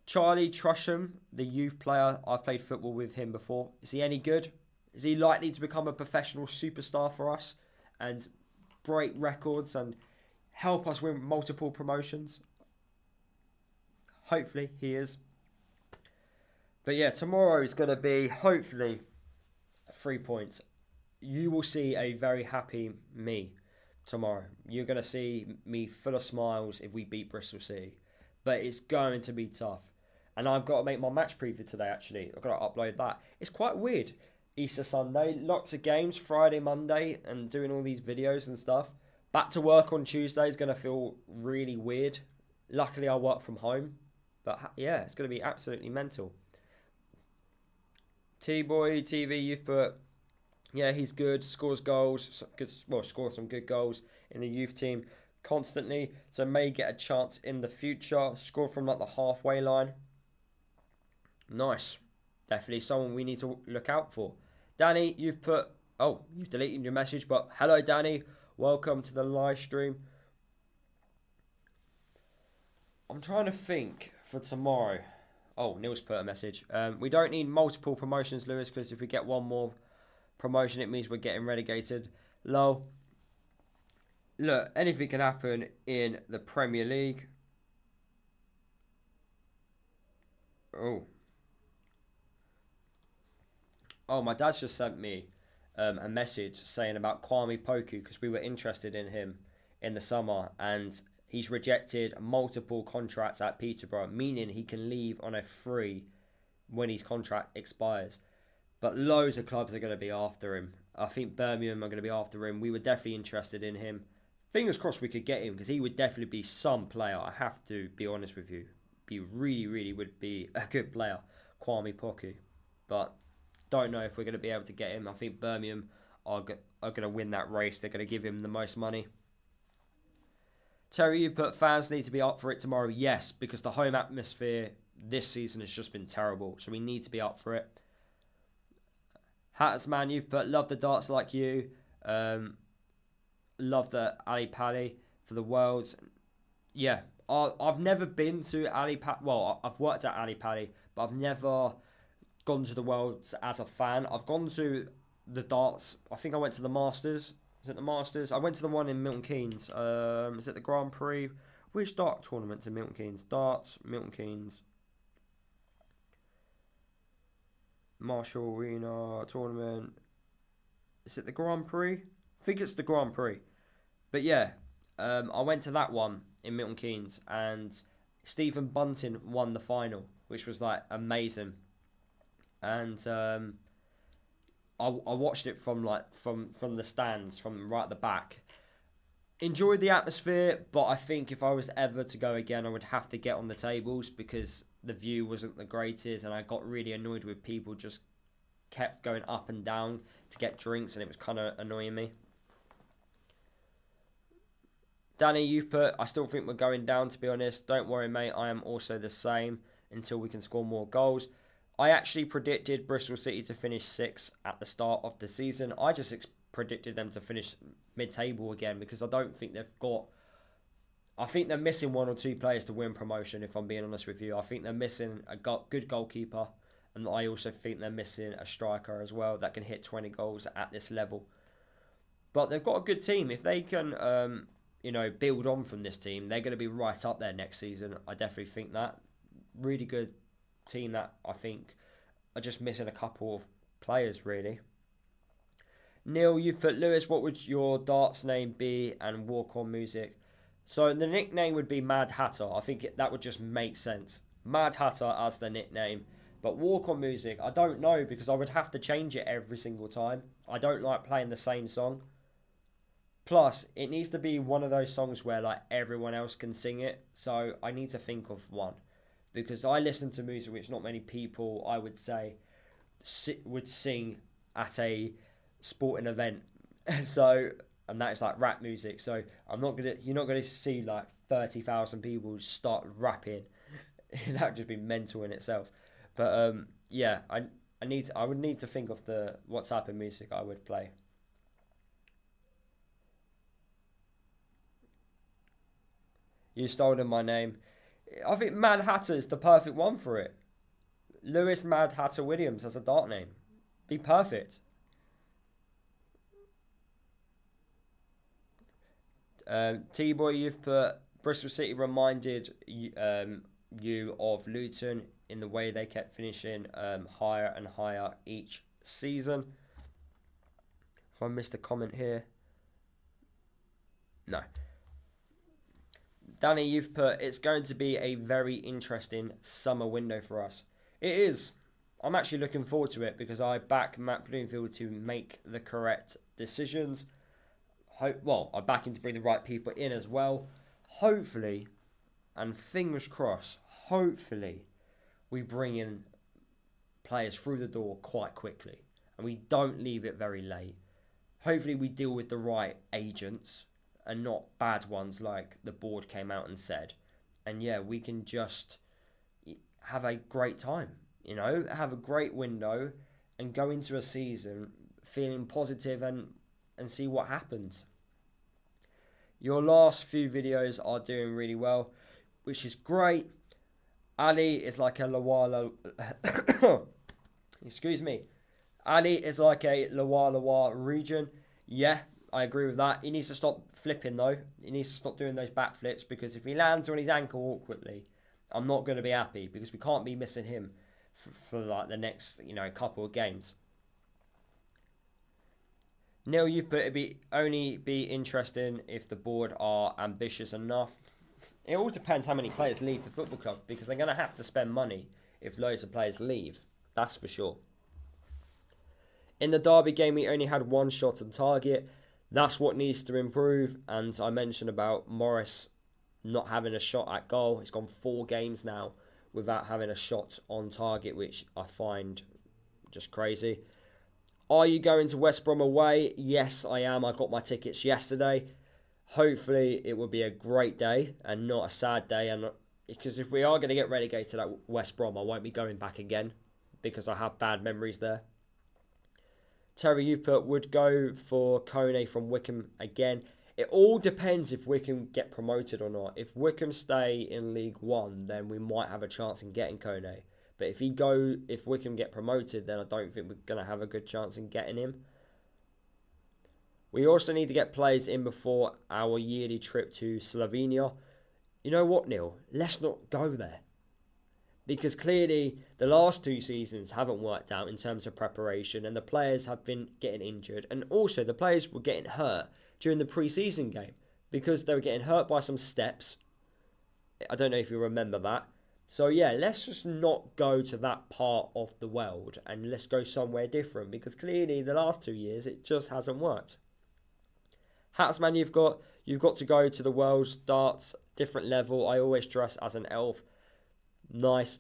S1: Charlie Trusham, the youth player, I've played football with him before. Is he any good? Is he likely to become a professional superstar for us and break records and help us win multiple promotions? Hopefully he is. But yeah, tomorrow is going to be, hopefully, 3 points. You will see a very happy me tomorrow. You're going to see me full of smiles if we beat Bristol City. But it's going to be tough. And I've got to make my match preview today, actually. I've got to upload that. It's quite weird. Easter Sunday, lots of games, Friday, Monday, and doing all these videos and stuff. Back to work on Tuesday is going to feel really weird. Luckily, I work from home. But yeah, it's going to be absolutely mental. T-Boy TV, you've put, yeah, he's good, scores goals, scores some good goals in the youth team constantly, so may get a chance in the future. Score from like the halfway line. Nice. Definitely someone we need to look out for. Danny, you've put, oh, you've deleted your message, but hello, Danny. Welcome to the live stream. I'm trying to think for tomorrow. Oh, Neil's put a message. We don't need multiple promotions, Lewis, because if we get one more promotion, it means we're getting relegated. Lol. Look, anything can happen in the Premier League. Oh. Oh, my dad's just sent me a message saying about Kwame Poku because we were interested in him in the summer and he's rejected multiple contracts at Peterborough, meaning he can leave on a free when his contract expires. But loads of clubs are going to be after him. I think Birmingham are going to be after him. We were definitely interested in him. Fingers crossed we could get him because he would definitely be some player. I have to be honest with you. He really would be a good player, Kwame Poku. But don't know if we're going to be able to get him. I think Birmingham are going to win that race. They're going to give him the most money. Terry, you put fans need to be up for it tomorrow. Yes, because the home atmosphere this season has just been terrible. So we need to be up for it. Hatters man, you've put love the darts like you. Love the Ali Pali for the Worlds. Yeah, I've never been to Ali Pali. Well, I've worked at Ali Pali, but I've never gone to the Worlds as a fan. I've gone to the darts. I think I went to the Masters. Is it the Masters? I went to the one in Milton Keynes. Is it the Grand Prix? Which dart tournament's in Milton Keynes? Darts, Milton Keynes. Marshall Arena tournament. Is it the Grand Prix? I think it's the Grand Prix. But yeah, I went to that one in Milton Keynes and Stephen Bunting won the final, which was like amazing. And I watched it from the stands, from right at the back. Enjoyed the atmosphere, but I think if I was ever to go again, I would have to get on the tables because the view wasn't the greatest, and I got really annoyed with people just kept going up and down to get drinks, and it was kind of annoying me. Danny, you've put, I still think we're going down, to be honest. Don't worry, mate. I am also the same until we can score more goals. I actually predicted Bristol City to finish 6th at the start of the season. I just predicted them to finish mid-table again because I don't think they've got... I think they're missing one or two players to win promotion, if I'm being honest with you. I think they're missing a good goalkeeper, and I also think they're missing a striker as well that can hit 20 goals at this level. But they've got a good team. If they can... build on from this team, they're going to be right up there next season. I definitely think that. Really good team that I think are just missing a couple of players, really. Neil, you've put, Lewis, what would your darts name be and walk on music? So the nickname would be Mad Hatter. I think that would just make sense. Mad Hatter as the nickname. But walk on music, I don't know because I would have to change it every single time. I don't like playing the same song. Plus, it needs to be one of those songs where like everyone else can sing it. So I need to think of one, because I listen to music which not many people, I would say, would sing at a sporting event. So, and that is like rap music. So you're not gonna see like 30,000 people start rapping. That would just be mental in itself. But yeah, I would need to think of what type of music I would play. You stolen my name. I think Mad Hatter is the perfect one for it. Lewis Mad Hatter Williams as a dart name. Be perfect. T-Boy, you've put Bristol City reminded you of Luton in the way they kept finishing higher and higher each season. If I missed a comment here. No. Danny, you've put, it's going to be a very interesting summer window for us. It is. I'm actually looking forward to it because I back Matt Bloomfield to make the correct decisions. I back him to bring the right people in as well. Hopefully, and fingers crossed, hopefully we bring in players through the door quite quickly and we don't leave it very late. Hopefully we deal with the right agents and not bad ones like the board came out and said. And yeah, we can just have a great time, have a great window and go into a season feeling positive and see what happens. Your last few videos are doing really well, which is great. Ali is like a Lawala... Excuse me. Ali is like a Lawa region. Yeah, I agree with that. He needs to stop flipping though. He needs to stop doing those backflips, because if he lands on his ankle awkwardly, I'm not going to be happy, because we can't be missing him for like the next, couple of games. Neil, you've put it only be interesting if the board are ambitious enough. It all depends how many players leave the football club, because they're going to have to spend money if loads of players leave. That's for sure. In the Derby game, we only had one shot on target. That's what needs to improve. And I mentioned about Morris not having a shot at goal. He's gone 4 games now without having a shot on target, which I find just crazy. Are you going to West Brom away? Yes, I am. I got my tickets yesterday. Hopefully, it will be a great day and not a sad day. And because if we are going to get relegated at West Brom, I won't be going back again because I have bad memories there. Terry, you put, would go for Kone from Wickham again. It all depends if Wickham get promoted or not. If Wickham stay in League One, then we might have a chance in getting Kone. But if Wickham get promoted, then I don't think we're going to have a good chance in getting him. We also need to get players in before our yearly trip to Slovenia. You know what, Neil? Let's not go there. Because clearly the last 2 seasons haven't worked out in terms of preparation, and the players have been getting injured. And also the players were getting hurt during the pre-season game because they were getting hurt by some steps. I don't know if you remember that. So yeah, let's just not go to that part of the world and let's go somewhere different, because clearly the last 2 years it just hasn't worked. Hatsman, you've got to go to the world's darts different level. I always dress as an elf. Nice.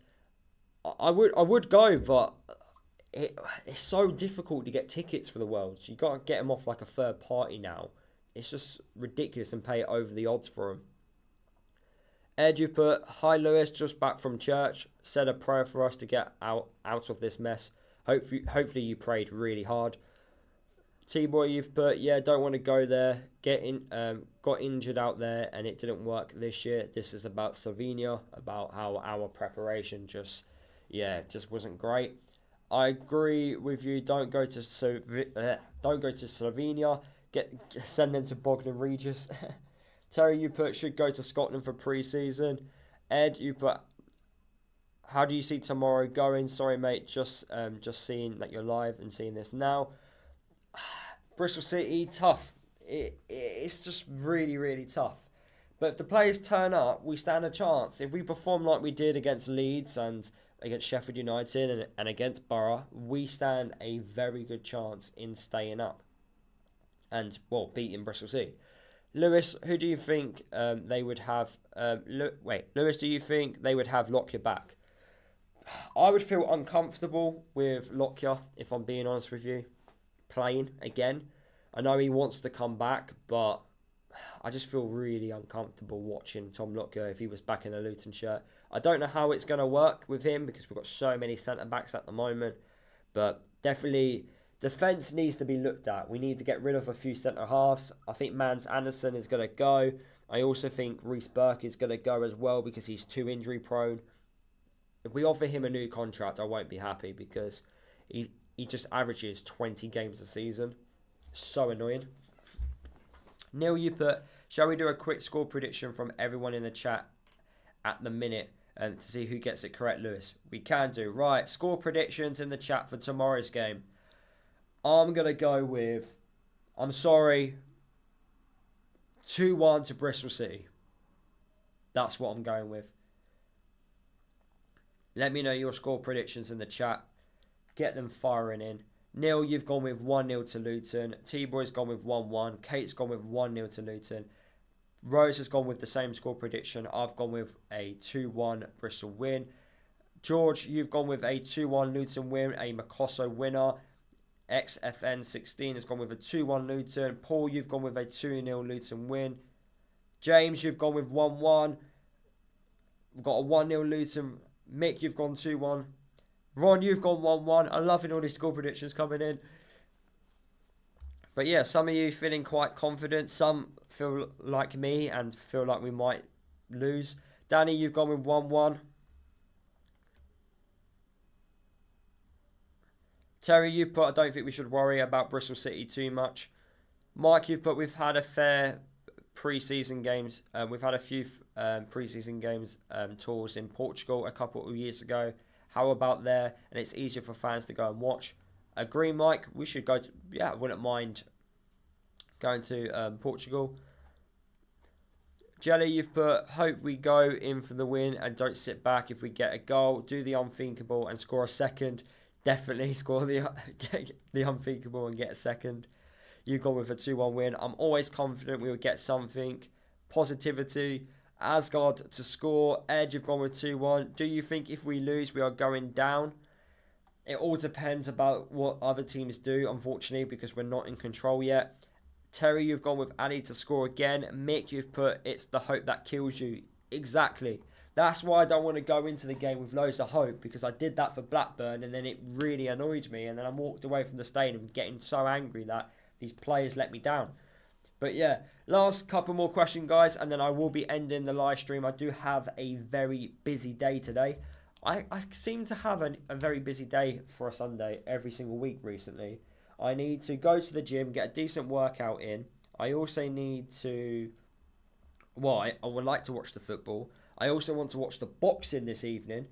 S1: I would go, but it's so difficult to get tickets for the Worlds. You got to get them off like a third party now. It's just ridiculous and pay over the odds for them. Ed, you put, hi Lewis, just back from church. Said a prayer for us to get out of this mess. Hopefully you prayed really hard. T-Boy, you've put, yeah, don't want to go there. Got injured out there and it didn't work this year. This is about Slovenia, about how our preparation just wasn't great. I agree with you. Don't go to Slovenia. Send them to Bognor Regis. Terry, you put, should go to Scotland for pre-season. Ed, you put, how do you see tomorrow going? Sorry, mate, just seeing that you're live and seeing this now. Bristol City, tough. It's just really, really tough. But if the players turn up, we stand a chance. If we perform like we did against Leeds and against Sheffield United and against Borough, we stand a very good chance in staying up. and, well, beating Bristol City. Lewis, who do you think they would have? Lewis, do you think they would have Lockyer back? I would feel uncomfortable with Lockyer, if I'm being honest with you, playing again. I know he wants to come back, but I just feel really uncomfortable watching Tom Lockyer if he was back in a Luton shirt. I don't know how it's going to work with him because we've got so many centre-backs at the moment, but definitely defence needs to be looked at. We need to get rid of a few centre-halves. I think Mans Anderson is going to go. I also think Reece Burke is going to go as well because he's too injury-prone. If we offer him a new contract, I won't be happy because he just averages 20 games a season. So annoying. Neil, you put, shall we do a quick score prediction from everyone in the chat at the minute to see who gets it correct, Lewis? We can do. Right, score predictions in the chat for tomorrow's game. I'm going to go with, 2-1 to Bristol City. That's what I'm going with. Let me know your score predictions in the chat. Get them firing in. Neil, you've gone with 1-0 to Luton. T-Boy's gone with 1-1. Kate's gone with 1-0 to Luton. Rose has gone with the same score prediction. I've gone with a 2-1 Bristol win. George, you've gone with a 2-1 Luton win, a Makosso winner. XFN16 has gone with a 2-1 Luton. Paul, you've gone with a 2-0 Luton win. James, you've gone with 1-1. We've got a 1-0 Luton. Mick, you've gone 2-1. Ron, you've gone 1-1. I'm loving all these score predictions coming in. But yeah, some of you feeling quite confident. Some feel like me and feel like we might lose. Danny, you've gone with 1-1. Terry, you've put, I don't think we should worry about Bristol City too much. Mike, you've put, we've had a fair pre-season games. We've had a few pre-season games tours in Portugal a couple of years ago. How about there? And it's easier for fans to go and watch. Agree, Mike. We should go to, I wouldn't mind going to Portugal. Jelly, you've put, hope we go in for the win and don't sit back if we get a goal. Do the unthinkable and score a second. Definitely score the unthinkable and get a second. You've gone with a 2-1 win. I'm always confident we will get something. Positivity. Asgard to score. Ed, you've gone with 2-1. Do you think if we lose, we are going down? It all depends about what other teams do, unfortunately, because we're not in control yet. Terry, you've gone with Ali to score again. Mick, you've put, it's the hope that kills you. Exactly. That's why I don't want to go into the game with loads of hope, because I did that for Blackburn and then it really annoyed me. And then I walked away from the stadium getting so angry that these players let me down. But yeah, last couple more questions, guys, and then I will be ending the live stream. I do have a very busy day today. I seem to have a very busy day for a Sunday every single week recently. I need to go to the gym, get a decent workout in. I also need to... I would like to watch the football. I also want to watch the boxing this evening,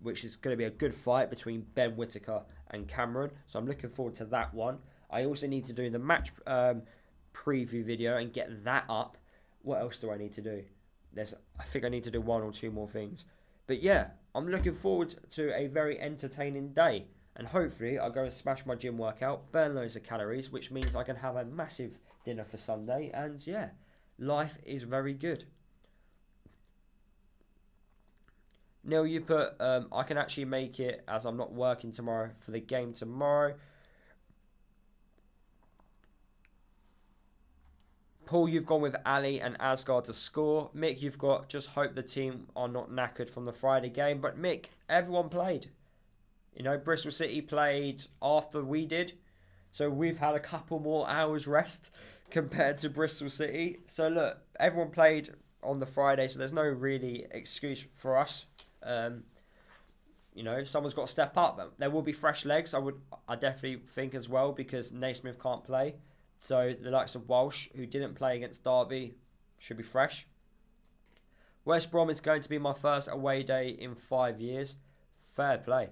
S1: which is going to be a good fight between Ben Whittaker and Cameron. So I'm looking forward to that one. I also need to do the match preview video and get that up. What else do I need to do? I think I need to do 1 or 2 more things. But yeah, I'm looking forward to a very entertaining day. And hopefully I'll go and smash my gym workout, burn loads of calories, which means I can have a massive dinner for Sunday. And yeah, life is very good. Neil, you put, I can actually make it as I'm not working tomorrow for the game tomorrow. Paul, you've gone with Ali and Asgard to score. Mick, you've got, just hope the team are not knackered from the Friday game. But Mick, everyone played. You know, Bristol City played after we did. So we've had a couple more hours rest compared to Bristol City. So look, everyone played on the Friday, so there's no really excuse for us. You know, someone's got to step up. There will be fresh legs, I definitely think as well, because Naismith can't play. So the likes of Walsh, who didn't play against Derby, should be fresh. West Brom is going to be my first away day in 5 years. Fair play.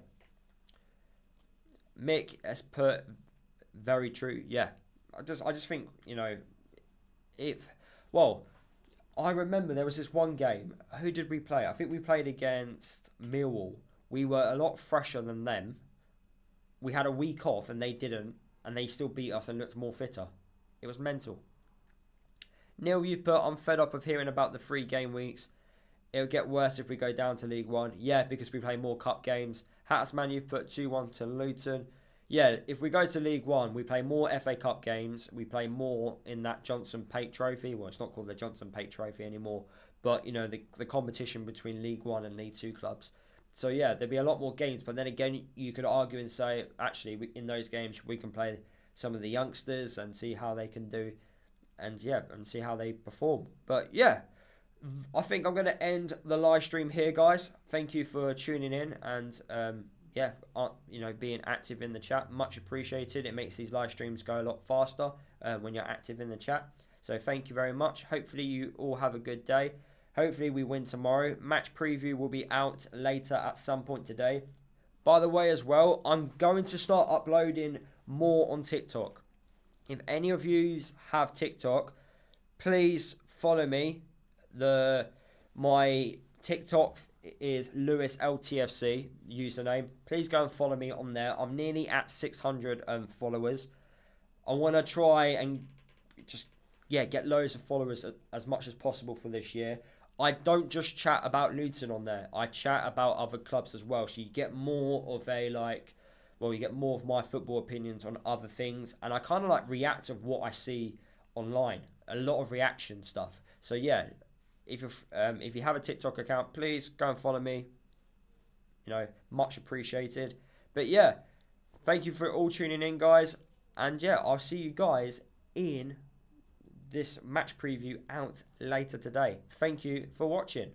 S1: Mick has put, very true. Yeah, I just think, you know, I remember there was this one game. Who did we play? I think we played against Millwall. We were a lot fresher than them. We had a week off and they didn't, and they still beat us and looked more fitter. It was mental. Neil, you've put, I'm fed up of hearing about the 3 game weeks. It'll get worse if we go down to League One. Yeah, because we play more cup games. Hatsman, you've put 2-1 to Luton. Yeah, if we go to League One, we play more FA Cup games. We play more in that Johnson Pate Trophy. Well, it's not called the Johnson Pate Trophy anymore. But, you know, the competition between League One and League Two clubs. So, yeah, there'll be a lot more games. But then again, you could argue and say, actually, in those games, we can play some of the youngsters and see how they can do. And, yeah, and see how they perform. But, yeah, I think I'm going to end the live stream here, guys. Thank you for tuning in and, yeah, you know, being active in the chat. Much appreciated. It makes these live streams go a lot faster when you're active in the chat. So thank you very much. Hopefully you all have a good day. Hopefully we win tomorrow. Match preview will be out later at some point today. By the way as well, I'm going to start uploading more on TikTok. If any of you have TikTok, please follow me. My TikTok is LewisLTFC username. Please go and follow me on there. I'm nearly at 600 followers. I want to try and just get loads of followers as much as possible for this year. I don't just chat about Luton on there. I chat about other clubs as well. So you get more of you get more of my football opinions on other things, and I kind of like react of what I see online. A lot of reaction stuff. So yeah. If you have a TikTok account, please go and follow me. You know, much appreciated. But yeah, thank you for all tuning in, guys. And yeah, I'll see you guys in this match preview out later today. Thank you for watching.